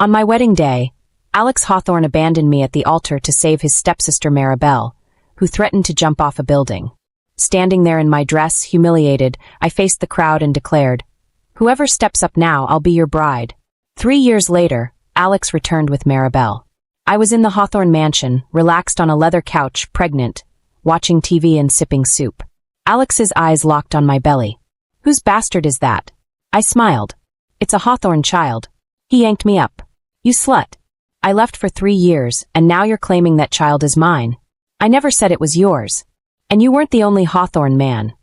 On my wedding day, Alex Hawthorne abandoned me at the altar to save his stepsister Maribel, who threatened to jump off a building. Standing there in my dress, humiliated, I faced the crowd and declared, "Whoever steps up now, I'll be your bride." 3 years later, Alex returned with Maribel. I was in the Hawthorne mansion, relaxed on a leather couch, pregnant, watching TV and sipping soup. Alex's eyes locked on my belly. "Whose bastard is that?" I smiled. "It's a Hawthorne child." He yanked me up. "You slut. I left for 3 years, and now you're claiming that child is mine." "I never said it was yours. And you weren't the only Hawthorne man,"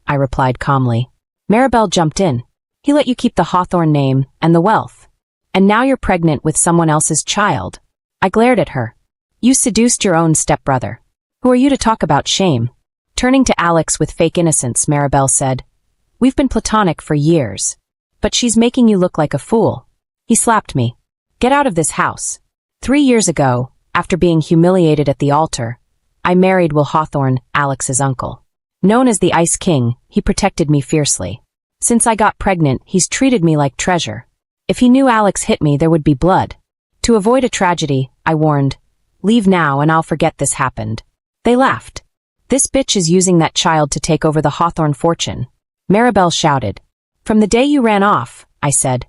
I replied calmly. Maribel jumped in. "He let you keep the Hawthorne name and the wealth. And now you're pregnant with someone else's child." I glared at her. "You seduced your own stepbrother. Who are you to talk about shame?" Turning to Alex with fake innocence, Maribel said, "We've been platonic for years. But she's making you look like a fool." He slapped me. "Get out of this house." 3 years ago, after being humiliated at the altar, I married Will Hawthorne, Alex's uncle. Known as the Ice King, he protected me fiercely. Since I got pregnant, he's treated me like treasure. If he knew Alex hit me, there would be blood. To avoid a tragedy, I warned, "Leave now and I'll forget this happened." They laughed. "This bitch is using that child to take over the Hawthorne fortune." Maribel shouted. "From the day you ran off," I said,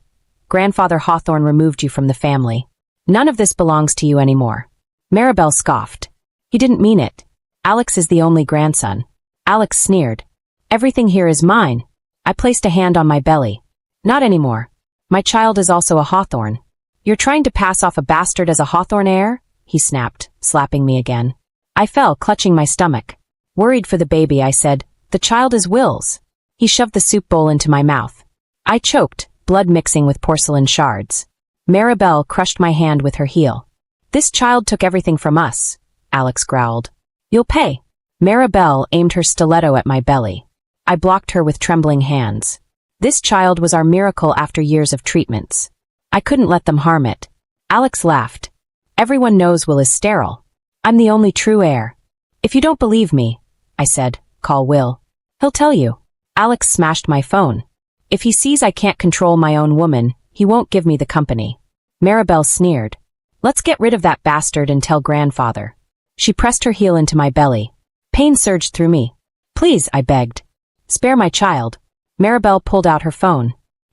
"Grandfather Hawthorne removed you from the family. None of this belongs to you anymore." Maribel scoffed. "He didn't mean it. Alex is the only grandson." Alex sneered. "Everything here is mine." I placed a hand on my belly. "Not anymore. My child is also a Hawthorne." "You're trying to pass off a bastard as a Hawthorne heir?" he snapped, slapping me again. I fell, clutching my stomach. Worried for the baby, I said, "The child is Will's." He shoved the soup bowl into my mouth. I choked, blood mixing with porcelain shards. Maribel crushed my hand with her heel. "This child took everything from us," Alex growled. "You'll pay." Maribel aimed her stiletto at my belly. I blocked her with trembling hands. This child was our miracle after years of treatments. I couldn't let them harm it. Alex laughed. "Everyone knows Will is sterile. I'm the only true heir." "If you don't believe me," I said, "call Will. He'll tell you." Alex smashed my phone. "If he sees I can't control my own woman, he won't give me the company." Maribel sneered. "Let's get rid of that bastard and tell grandfather." She pressed her heel into my belly. Pain surged through me. "Please," I begged. "Spare my child." Maribel pulled out her phone.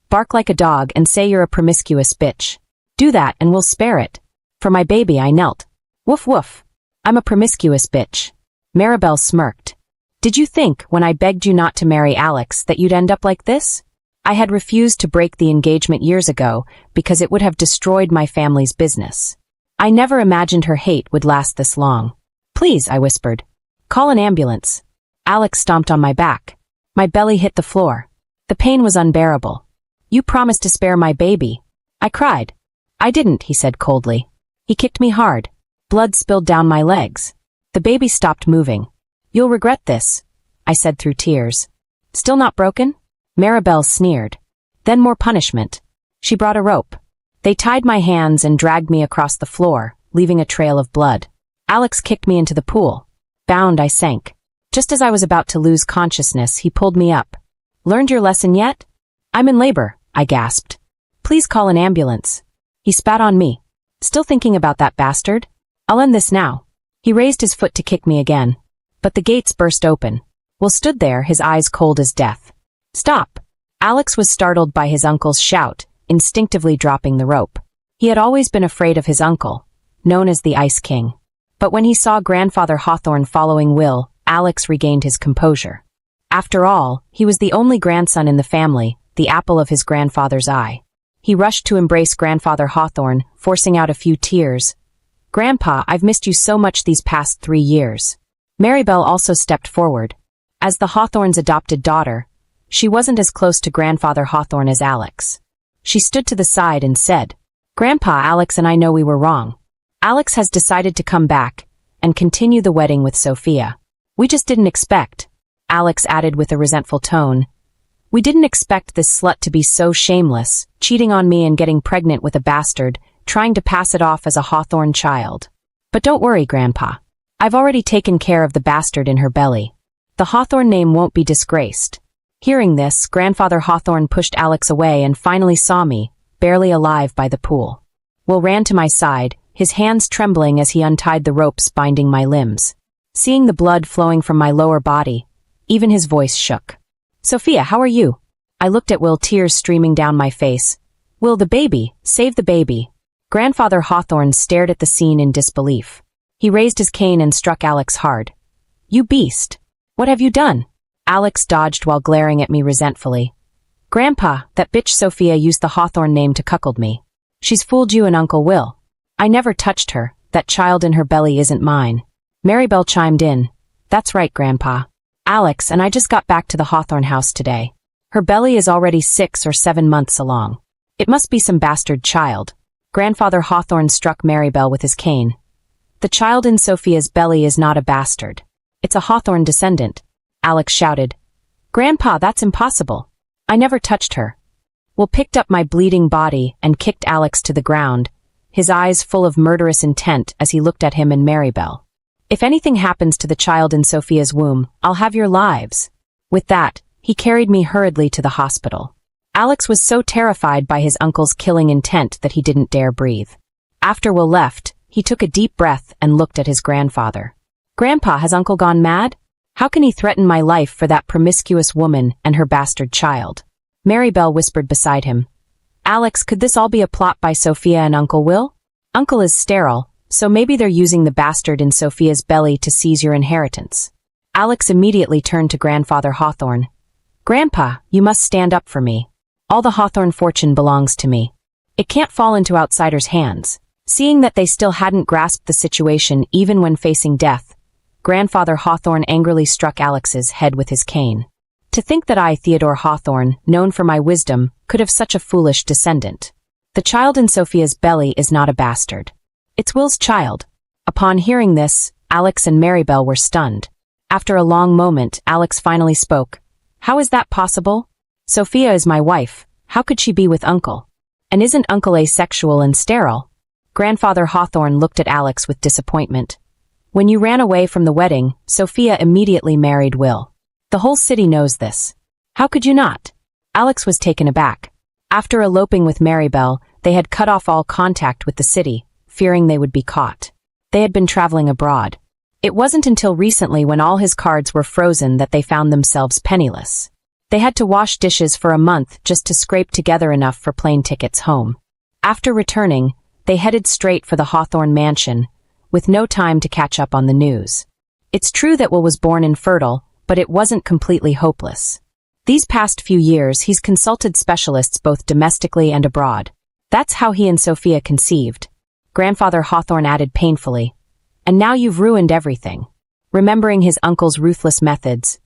"Bark like a dog and say you're a promiscuous bitch. Do that and we'll spare it." For my baby, I knelt. "Woof woof. I'm a promiscuous bitch." Maribel smirked. "Did you think, when I begged you not to marry Alex, that you'd end up like this?" I had refused to break the engagement years ago because it would have destroyed my family's business. I never imagined her hate would last this long. "Please," I whispered. "Call an ambulance." Alex stomped on my back. My belly hit the floor. The pain was unbearable. "You promised to spare my baby." I cried. "I didn't," he said coldly. He kicked me hard. Blood spilled down my legs. The baby stopped moving. "You'll regret this," I said through tears. "Still not broken?" Maribel sneered. "Then more punishment." She brought a rope. They tied my hands and dragged me across the floor, leaving a trail of blood. Alex kicked me into the pool. Bound, I sank. Just as I was about to lose consciousness, he pulled me up. "Learned your lesson yet?" "I'm in labor," I gasped. "Please call an ambulance." He spat on me. "Still thinking about that bastard? I'll end this now." He raised his foot to kick me again. But the gates burst open. Will stood there, his eyes cold as death. "Stop!" Alex was startled by his uncle's shout, instinctively dropping the rope. He had always been afraid of his uncle, known as the Ice King. But when he saw Grandfather Hawthorne following Will, Alex regained his composure. After all, he was the only grandson in the family, the apple of his grandfather's eye. He rushed to embrace Grandfather Hawthorne, forcing out a few tears. "Grandpa, I've missed you so much these past 3 years." Maribel also stepped forward. As the Hawthornes' adopted daughter, she wasn't as close to Grandfather Hawthorne as Alex. She stood to the side and said, "Grandpa, Alex and I know we were wrong. Alex has decided to come back and continue the wedding with Sophia. We just didn't expect," Alex added with a resentful tone. "We didn't expect this slut to be so shameless, cheating on me and getting pregnant with a bastard, trying to pass it off as a Hawthorne child. But don't worry, Grandpa. I've already taken care of the bastard in her belly. The Hawthorne name won't be disgraced." Hearing this, Grandfather Hawthorne pushed Alex away and finally saw me, barely alive by the pool. Will ran to my side, his hands trembling as he untied the ropes binding my limbs. Seeing the blood flowing from my lower body, even his voice shook. Sophia, how are you? I looked at Will, tears streaming down my face. Will, the baby, save the baby. Grandfather Hawthorne stared at the scene in disbelief. He raised his cane and struck Alex hard. You beast! What have you done? Alex dodged while glaring at me resentfully. Grandpa, that bitch Sophia used the Hawthorne name to cuckold me. She's fooled you and Uncle Will. I never touched her, that child in her belly isn't mine. Maribel chimed in. That's right, Grandpa. Alex and I just got back to the Hawthorne house today. Her belly is already 6 or 7 months along. It must be some bastard child. Grandfather Hawthorne struck Maribel with his cane. The child in Sophia's belly is not a bastard. It's a Hawthorne descendant. Alex shouted. Grandpa, that's impossible. I never touched her. Will picked up my bleeding body and kicked Alex to the ground, his eyes full of murderous intent as he looked at him and Maribel. If anything happens to the child in Sophia's womb, I'll have your lives. With that, he carried me hurriedly to the hospital. Alex was so terrified by his uncle's killing intent that he didn't dare breathe. After Will left, he took a deep breath and looked at his grandfather. Grandpa, has Uncle gone mad? How can he threaten my life for that promiscuous woman and her bastard child? Maribel whispered beside him. Alex, could this all be a plot by Sophia and Uncle Will? Uncle is sterile, so maybe they're using the bastard in Sophia's belly to seize your inheritance. Alex immediately turned to Grandfather Hawthorne. Grandpa, you must stand up for me. All the Hawthorne fortune belongs to me. It can't fall into outsiders' hands. Seeing that they still hadn't grasped the situation even when facing death, Grandfather Hawthorne angrily struck Alex's head with his cane. To think that I, Theodore Hawthorne, known for my wisdom, could have such a foolish descendant. The child in Sophia's belly is not a bastard. It's Will's child. Upon hearing this, Alex and Maribel were stunned. After a long moment, Alex finally spoke. How is that possible? Sophia is my wife. How could she be with Uncle? And isn't Uncle asexual and sterile? Grandfather Hawthorne looked at Alex with disappointment. When you ran away from the wedding, Sophia immediately married Will. The whole city knows this. How could you not? Alex was taken aback. After eloping with Maribel, they had cut off all contact with the city, fearing they would be caught. They had been traveling abroad. It wasn't until recently when all his cards were frozen that they found themselves penniless. They had to wash dishes for a month just to scrape together enough for plane tickets home. After returning, they headed straight for the Hawthorne mansion, with no time to catch up on the news. It's true that Will was born infertile, but it wasn't completely hopeless. These past few years, he's consulted specialists both domestically and abroad. That's how he and Sophia conceived. Grandfather Hawthorne added painfully. And now you've ruined everything. Remembering his uncle's ruthless methods,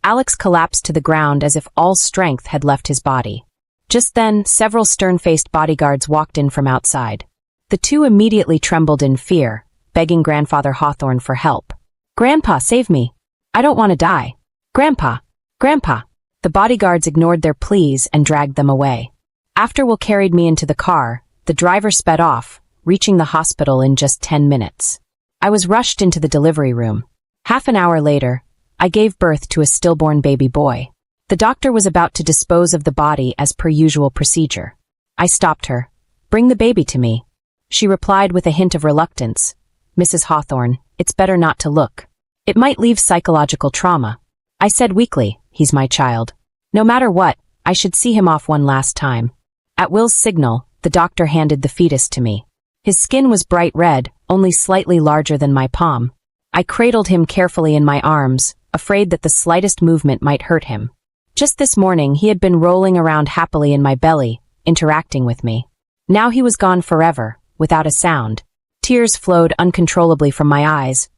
Alex collapsed to the ground as if all strength had left his body. Just then, several stern-faced bodyguards walked in from outside. The two immediately trembled in fear, begging Grandfather Hawthorne for help. Grandpa, save me. I don't want to die. Grandpa! Grandpa! The bodyguards ignored their pleas and dragged them away. After Will carried me into the car, the driver sped off, reaching the hospital in just 10 minutes. I was rushed into the delivery room. Half an hour later, I gave birth to a stillborn baby boy. The doctor was about to dispose of the body as per usual procedure. I stopped her. Bring the baby to me. She replied with a hint of reluctance. Mrs. Hawthorne, it's better not to look. It might leave psychological trauma. I said weakly, he's my child. No matter what, I should see him off one last time. At Will's signal, the doctor handed the fetus to me. His skin was bright red, only slightly larger than my palm. I cradled him carefully in my arms, afraid that the slightest movement might hurt him. Just this morning, he had been rolling around happily in my belly, interacting with me. Now he was gone forever, without a sound. Tears flowed uncontrollably from my eyes.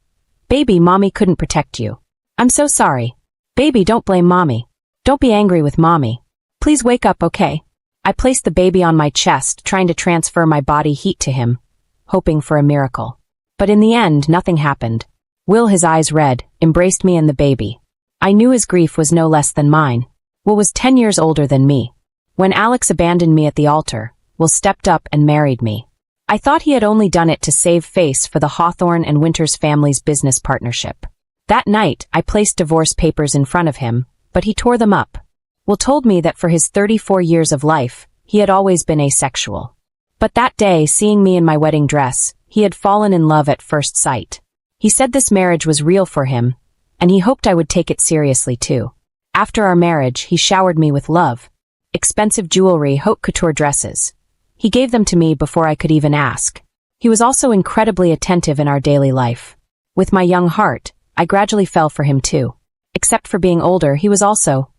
Baby, Mommy couldn't protect you. I'm so sorry. Baby, don't blame Mommy. Don't be angry with Mommy. Please wake up, okay? I placed the baby on my chest, trying to transfer my body heat to him, hoping for a miracle. But in the end, nothing happened. Will, his eyes red, embraced me and the baby. I knew his grief was no less than mine. Will was 10 years older than me. When Alex abandoned me at the altar, Will stepped up and married me. I thought he had only done it to save face for the Hawthorne and Winters family's business partnership. That night, I placed divorce papers in front of him, but he tore them up. Will told me that for his 34 years of life, he had always been asexual. But that day, seeing me in my wedding dress, he had fallen in love at first sight. He said this marriage was real for him, and he hoped I would take it seriously too. After our marriage, he showered me with love. Expensive jewelry, haute couture dresses. He gave them to me before I could even ask. He was also incredibly attentive in our daily life. With my young heart, I gradually fell for him too. Except for being older, he was also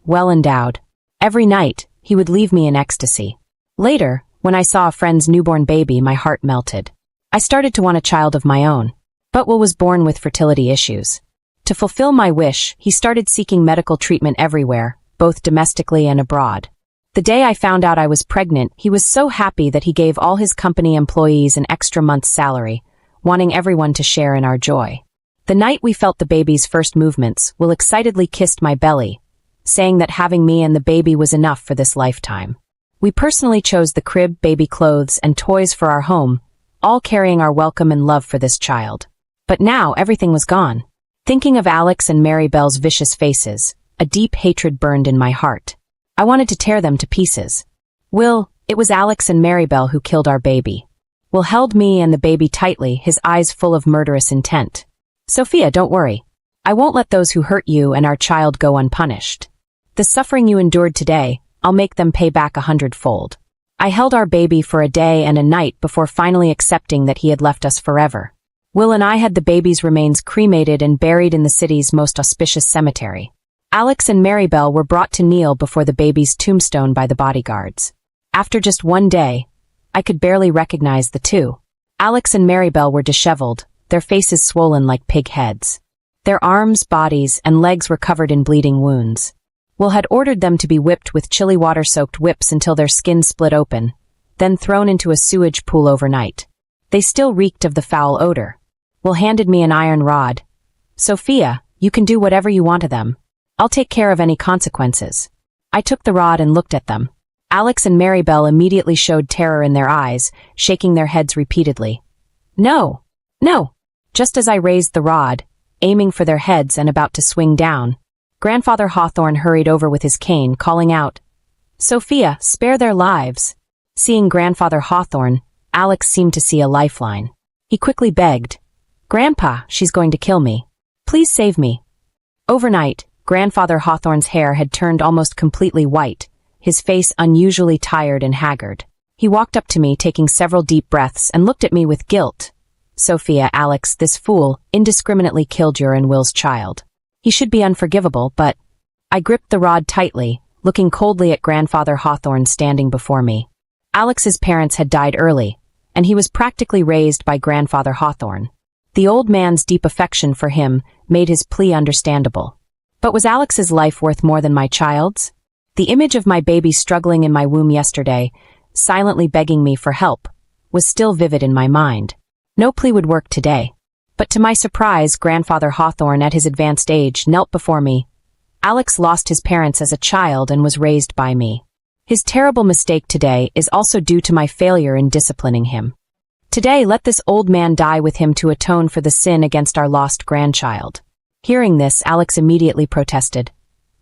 well endowed. Every night, he would leave me in ecstasy. Later, when I saw a friend's newborn baby, my heart melted. I started to want a child of my own. But Will was born with fertility issues. To fulfill my wish, he started seeking medical treatment everywhere, both domestically and abroad. The day I found out I was pregnant, he was so happy that he gave all his company employees an extra month's salary, wanting everyone to share in our joy. The night we felt the baby's first movements, Will excitedly kissed my belly, saying that having me and the baby was enough for this lifetime. We personally chose the crib, baby clothes, and toys for our home, all carrying our welcome and love for this child. But now everything was gone. Thinking of Alex and Maribel's vicious faces, a deep hatred burned in my heart. I wanted to tear them to pieces. Will, it was Alex and Maribel who killed our baby. Will held me and the baby tightly, his eyes full of murderous intent. Sophia, don't worry. I won't let those who hurt you and our child go unpunished. The suffering you endured today, I'll make them pay back 100-fold. I held our baby for a day and a night before finally accepting that he had left us forever. Will and I had the baby's remains cremated and buried in the city's most auspicious cemetery. Alex and Maribel were brought to kneel before the baby's tombstone by the bodyguards. After just one day, I could barely recognize the two. Alex and Maribel were disheveled, their faces swollen like pig heads. Their arms, bodies, and legs were covered in bleeding wounds. Will had ordered them to be whipped with chilly water-soaked whips until their skin split open, then thrown into a sewage pool overnight. They still reeked of the foul odor. Will handed me an iron rod. Sophia, you can do whatever you want to them. I'll take care of any consequences. I took the rod and looked at them. Alex and Maribel immediately showed terror in their eyes, shaking their heads repeatedly. No! No! Just as I raised the rod, aiming for their heads and about to swing down, Grandfather Hawthorne hurried over with his cane, calling out, Sophia, spare their lives. Seeing Grandfather Hawthorne, Alex seemed to see a lifeline. He quickly begged, Grandpa, she's going to kill me. Please save me. Overnight, Grandfather Hawthorne's hair had turned almost completely white, his face unusually tired and haggard. He walked up to me, taking several deep breaths, and looked at me with guilt. Sophia, Alex, this fool, indiscriminately killed your and Will's child. He should be unforgivable, but... I gripped the rod tightly, looking coldly at Grandfather Hawthorne standing before me. Alex's parents had died early, and he was practically raised by Grandfather Hawthorne. The old man's deep affection for him made his plea understandable. But was Alex's life worth more than my child's? The image of my baby struggling in my womb yesterday, silently begging me for help, was still vivid in my mind. No plea would work today. But to my surprise, Grandfather Hawthorne, at his advanced age, knelt before me. Alex lost his parents as a child and was raised by me. His terrible mistake today is also due to my failure in disciplining him. Today, let this old man die with him to atone for the sin against our lost grandchild. Hearing this, Alex immediately protested.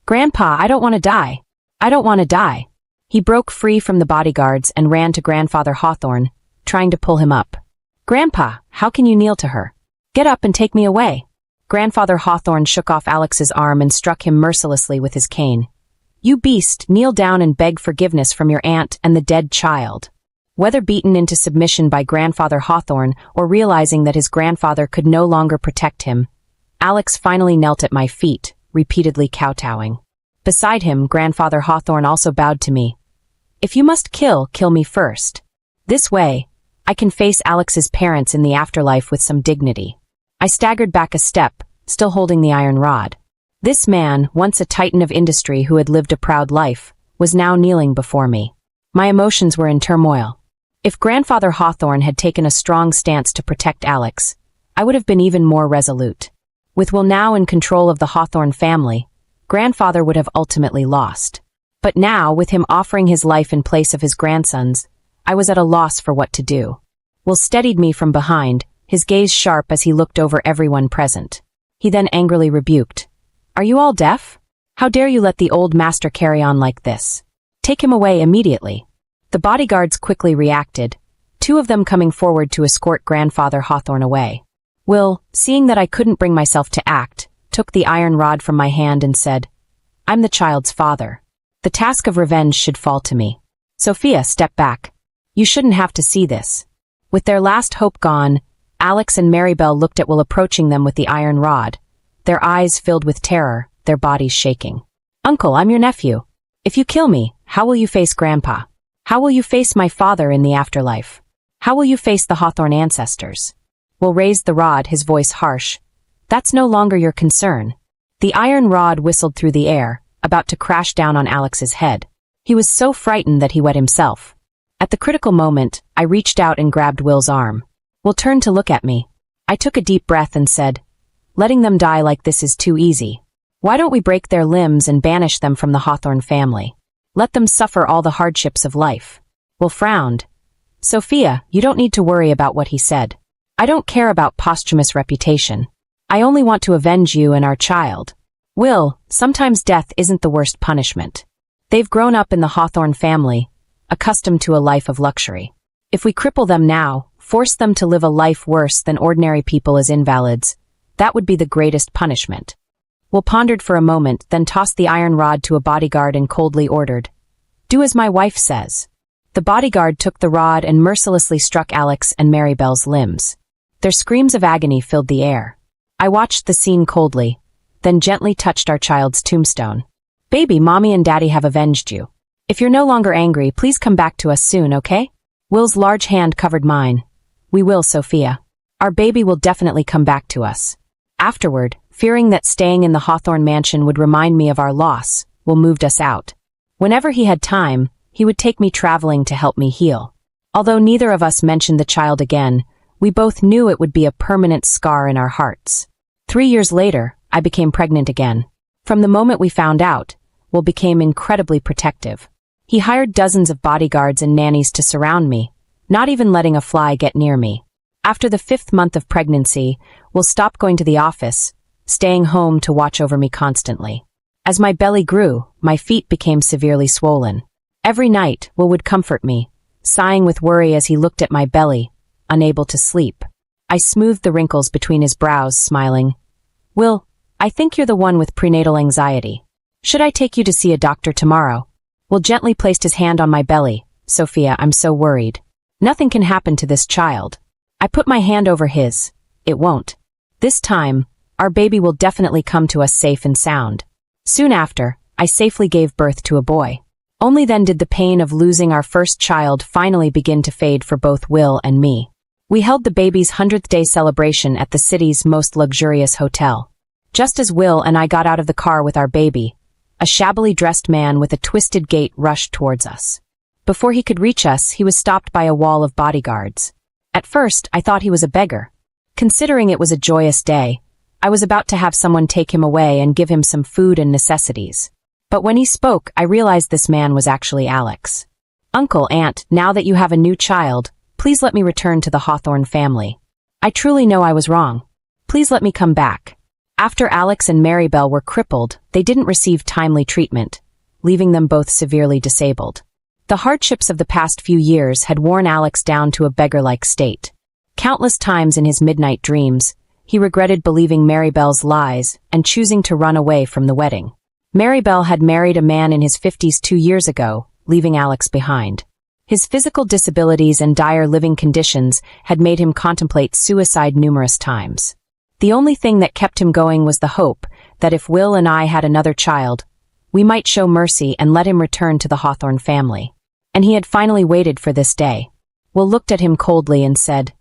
Grandpa, I don't want to die. I don't want to die. He broke free from the bodyguards and ran to Grandfather Hawthorne, trying to pull him up. Grandpa, how can you kneel to her? Get up and take me away. Grandfather Hawthorne shook off Alex's arm and struck him mercilessly with his cane. You beast, kneel down and beg forgiveness from your aunt and the dead child. Whether beaten into submission by Grandfather Hawthorne or realizing that his grandfather could no longer protect him, Alex finally knelt at my feet, repeatedly kowtowing. Beside him, Grandfather Hawthorne also bowed to me. If you must kill, kill me first. This way, I can face Alex's parents in the afterlife with some dignity. I staggered back a step, still holding the iron rod. This man, once a titan of industry who had lived a proud life, was now kneeling before me. My emotions were in turmoil. If Grandfather Hawthorne had taken a strong stance to protect Alex, I would have been even more resolute. With Will now in control of the Hawthorne family, Grandfather would have ultimately lost. But now, with him offering his life in place of his grandson's, I was at a loss for what to do. Will steadied me from behind, his gaze sharp as he looked over everyone present. He then angrily rebuked. Are you all deaf? How dare you let the old master carry on like this? Take him away immediately. The bodyguards quickly reacted, two of them coming forward to escort grandfather Hawthorne away. Will, seeing that I couldn't bring myself to act, took the iron rod from my hand and said, "I'm the child's father. The task of revenge should fall to me." Sophia, step back. You shouldn't have to see this. With their last hope gone, Alex and Maribel looked at Will approaching them with the iron rod, their eyes filled with terror, their bodies shaking. "Uncle, I'm your nephew. If you kill me, how will you face Grandpa? How will you face my father in the afterlife? How will you face the Hawthorne ancestors?" Will raised the rod, his voice harsh. "That's no longer your concern." The iron rod whistled through the air, about to crash down on Alex's head. He was so frightened that he wet himself. At the critical moment, I reached out and grabbed Will's arm. Will turned to look at me. I took a deep breath and said, "Letting them die like this is too easy. Why don't we break their limbs and banish them from the Hawthorne family? Let them suffer all the hardships of life." Will frowned. "Sophia, you don't need to worry about what he said. I don't care about posthumous reputation. I only want to avenge you and our child. Will, sometimes death isn't the worst punishment. They've grown up in the Hawthorne family, accustomed to a life of luxury. If we cripple them now, force them to live a life worse than ordinary people as invalids, that would be the greatest punishment." Will pondered for a moment, then tossed the iron rod to a bodyguard and coldly ordered, "Do as my wife says." The bodyguard took the rod and mercilessly struck Alex and Maribel's limbs. Their screams of agony filled the air. I watched the scene coldly, then gently touched our child's tombstone. "Baby, Mommy and Daddy have avenged you. If you're no longer angry, please come back to us soon, okay?" Will's large hand covered mine. "We will, Sophia. Our baby will definitely come back to us." Afterward, fearing that staying in the Hawthorne mansion would remind me of our loss, Will moved us out. Whenever he had time, he would take me traveling to help me heal. Although neither of us mentioned the child again, we both knew it would be a permanent scar in our hearts. 3 years later, I became pregnant again. From the moment we found out, Will became incredibly protective. He hired dozens of bodyguards and nannies to surround me, not even letting a fly get near me. After the 5th month of pregnancy, Will stopped going to the office, staying home to watch over me constantly. As my belly grew, my feet became severely swollen. Every night, Will would comfort me, sighing with worry as he looked at my belly, unable to sleep. I smoothed the wrinkles between his brows, smiling. "Will, I think you're the one with prenatal anxiety. Should I take you to see a doctor tomorrow?" Will gently placed his hand on my belly. "Sophia, I'm so worried. Nothing can happen to this child." I put my hand over his. "It won't. This time, our baby will definitely come to us safe and sound." Soon after, I safely gave birth to a boy. Only then did the pain of losing our first child finally begin to fade for both Will and me. We held the baby's 100th day celebration at the city's most luxurious hotel. Just as Will and I got out of the car with our baby, a shabbily dressed man with a twisted gait rushed towards us. Before he could reach us, he was stopped by a wall of bodyguards. At first, I thought he was a beggar. Considering it was a joyous day, I was about to have someone take him away and give him some food and necessities. But when he spoke, I realized this man was actually Alex. "Uncle, Aunt, now that you have a new child, please let me return to the Hawthorne family. I truly know I was wrong. Please let me come back." After Alex and Maribel were crippled, they didn't receive timely treatment, leaving them both severely disabled. The hardships of the past few years had worn Alex down to a beggar-like state. Countless times in his midnight dreams, he regretted believing Maribel's lies and choosing to run away from the wedding. Maribel had married a man in his 50s 2 years ago, leaving Alex behind. His physical disabilities and dire living conditions had made him contemplate suicide numerous times. The only thing that kept him going was the hope that if Will and I had another child, we might show mercy and let him return to the Hawthorne family. And he had finally waited for this day. Will looked at him coldly and said,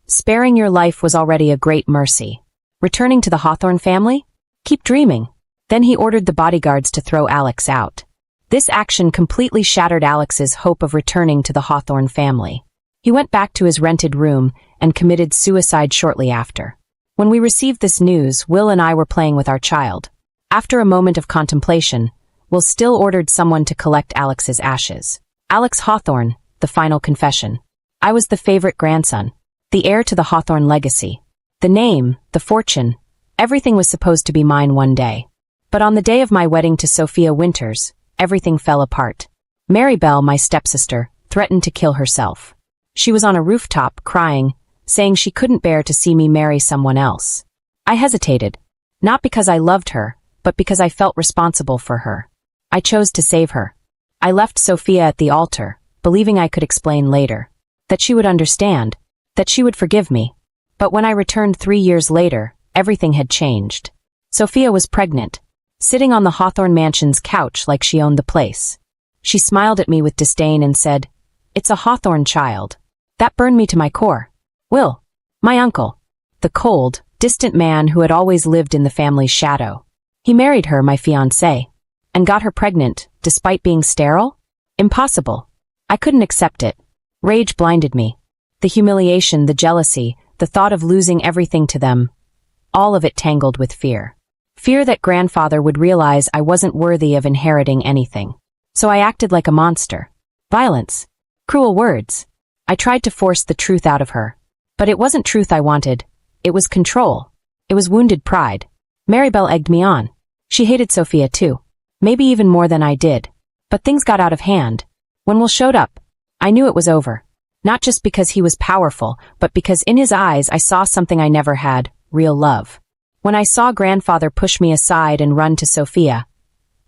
"Sparing your life was already a great mercy. Returning to the Hawthorne family? Keep dreaming." Then he ordered the bodyguards to throw Alex out. This action completely shattered Alex's hope of returning to the Hawthorne family. He went back to his rented room and committed suicide shortly after. When we received this news, Will and I were playing with our child. After a moment of contemplation, Will still ordered someone to collect Alex's ashes. Alex Hawthorne, the final confession. I was the favorite grandson, the heir to the Hawthorne legacy. The name, the fortune, everything was supposed to be mine one day. But on the day of my wedding to Sophia Winters, everything fell apart. Maribel, my stepsister, threatened to kill herself. She was on a rooftop, crying, saying she couldn't bear to see me marry someone else. I hesitated, not because I loved her, but because I felt responsible for her. I chose to save her. I left Sophia at the altar, believing I could explain later, that she would understand, that she would forgive me. But when I returned 3 years later, everything had changed. Sophia was pregnant, sitting on the Hawthorne mansion's couch like she owned the place. She smiled at me with disdain and said, "It's a Hawthorne child." That burned me to my core. Will, my uncle, the cold, distant man who had always lived in the family's shadow. He married her, my fiancée, and got her pregnant, despite being sterile? Impossible. I couldn't accept it. Rage blinded me. The humiliation, the jealousy, the thought of losing everything to them, all of it tangled with fear. Fear that grandfather would realize I wasn't worthy of inheriting anything. So I acted like a monster. Violence. Cruel words. I tried to force the truth out of her. But it wasn't truth I wanted. It was control. It was wounded pride. Maribel egged me on. She hated Sophia too. Maybe even more than I did. But things got out of hand. When Will showed up, I knew it was over. Not just because he was powerful, but because in his eyes I saw something I never had, real love. When I saw grandfather push me aside and run to Sophia,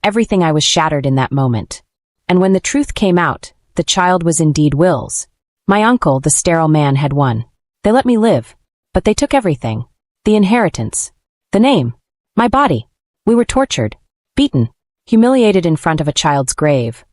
everything I was shattered in that moment. And when the truth came out, the child was indeed Will's. My uncle, the sterile man, had won. They let me live, but they took everything. The inheritance. The name. My body. We were tortured, beaten, humiliated in front of a child's grave.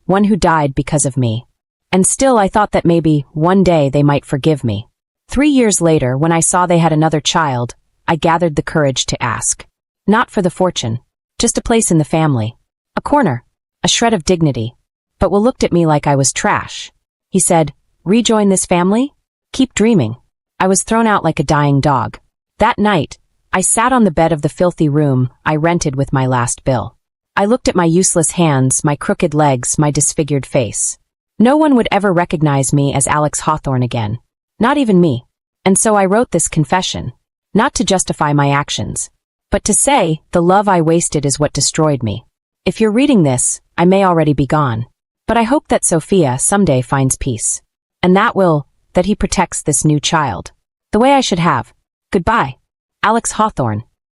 One who died because of me. And still I thought that maybe, one day, they might forgive me. 3 years later, when I saw they had another child, I gathered the courage to ask. Not for the fortune. Just a place in the family. A corner. A shred of dignity. But Will looked at me like I was trash. He said, "Rejoin this family? Keep dreaming." I was thrown out like a dying dog. That night, I sat on the bed of the filthy room I rented with my last bill. I looked at my useless hands, my crooked legs, my disfigured face. No one would ever recognize me as Alex Hawthorne again. Not even me. And so I wrote this confession. Not to justify my actions, but to say the love I wasted is what destroyed me. If you're reading this, I may already be gone. But I hope that Sophia someday finds peace. And that he protects this new child. The way I should have. Goodbye, Alex Hawthorne.